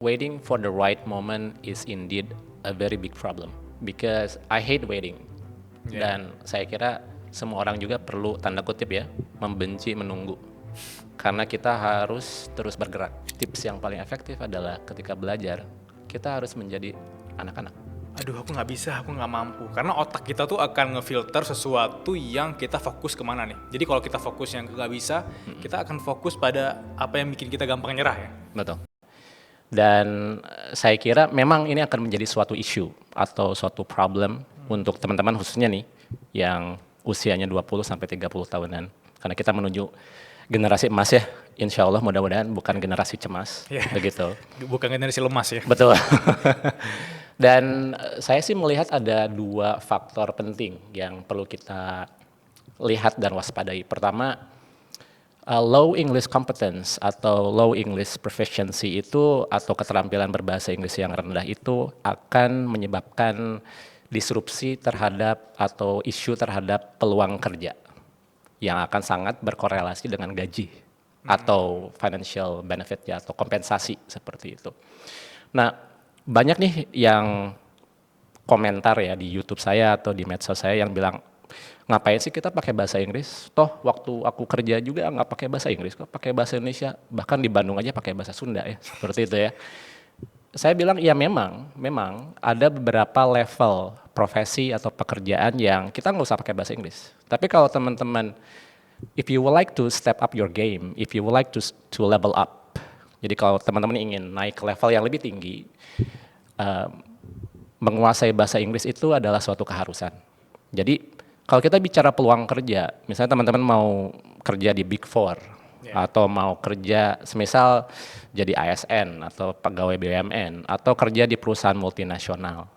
Waiting for the right moment is indeed a very big problem because I hate waiting. Dan saya kira semua orang juga perlu tanda kutip ya membenci menunggu karena kita harus terus bergerak. Tips yang paling efektif adalah ketika belajar kita harus menjadi anak-anak. Aduh, aku nggak bisa, aku nggak mampu. Karena otak kita tuh akan ngefilter sesuatu yang kita fokus kemana nih. Jadi kalau kita fokus yang nggak bisa, kita akan fokus pada apa yang bikin kita gampang nyerah ya. Betul. Dan saya kira memang ini akan menjadi suatu isu atau suatu problem untuk teman-teman khususnya nih yang usianya 20 sampai 30 tahunan. Karena kita menuju generasi emas ya, insya Allah mudah-mudahan bukan generasi cemas, begitu. Bukan generasi lemas ya. Betul. Dan saya sih melihat ada dua faktor penting yang perlu kita lihat dan waspadai. Pertama, low English competence atau low English proficiency itu atau keterampilan berbahasa Inggris yang rendah itu akan menyebabkan disrupsi terhadap atau isu terhadap peluang kerja yang akan sangat berkorelasi dengan gaji atau financial benefit ya atau kompensasi seperti itu. Nah, banyak nih yang komentar ya di YouTube saya atau di medsos saya yang bilang, ngapain sih kita pakai bahasa Inggris? Toh waktu aku kerja juga nggak pakai bahasa Inggris kok, pakai bahasa Indonesia. Bahkan di Bandung aja pakai bahasa Sunda ya, seperti itu ya. Saya bilang ya memang ada beberapa level profesi atau pekerjaan yang kita nggak usah pakai bahasa Inggris. Tapi kalau teman-teman, if you would like to step up your game, if you would like to level up, jadi kalau teman-teman ingin naik ke level yang lebih tinggi, menguasai bahasa Inggris itu adalah suatu keharusan. Jadi kalau kita bicara peluang kerja, misalnya teman-teman mau kerja di Big Four atau mau kerja semisal jadi ASN atau pegawai BUMN atau kerja di perusahaan multinasional,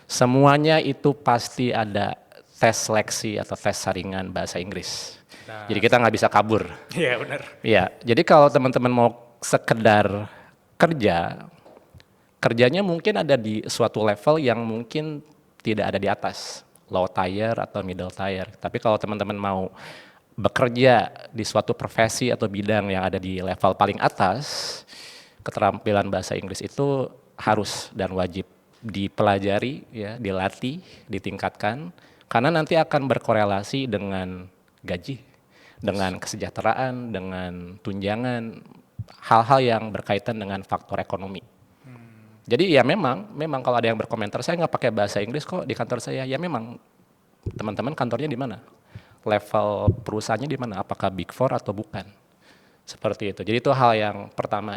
semuanya itu pasti ada tes seleksi atau tes saringan bahasa Inggris. Jadi kita nggak bisa kabur. Iya benar. Iya, jadi kalau teman-teman mau sekedar kerjanya mungkin ada di suatu level yang mungkin tidak ada di atas, low tier atau middle tier. Tapi kalau teman-teman mau bekerja di suatu profesi atau bidang yang ada di level paling atas, keterampilan bahasa Inggris itu harus dan wajib dipelajari, ya, dilatih, ditingkatkan, karena nanti akan berkorelasi dengan gaji, dengan kesejahteraan, dengan tunjangan, hal-hal yang berkaitan dengan faktor ekonomi. Jadi ya memang kalau ada yang berkomentar saya nggak pakai bahasa Inggris kok di kantor saya, ya memang teman-teman kantornya di mana, level perusahaannya di mana, apakah Big Four atau bukan, seperti itu. Jadi itu hal yang pertama.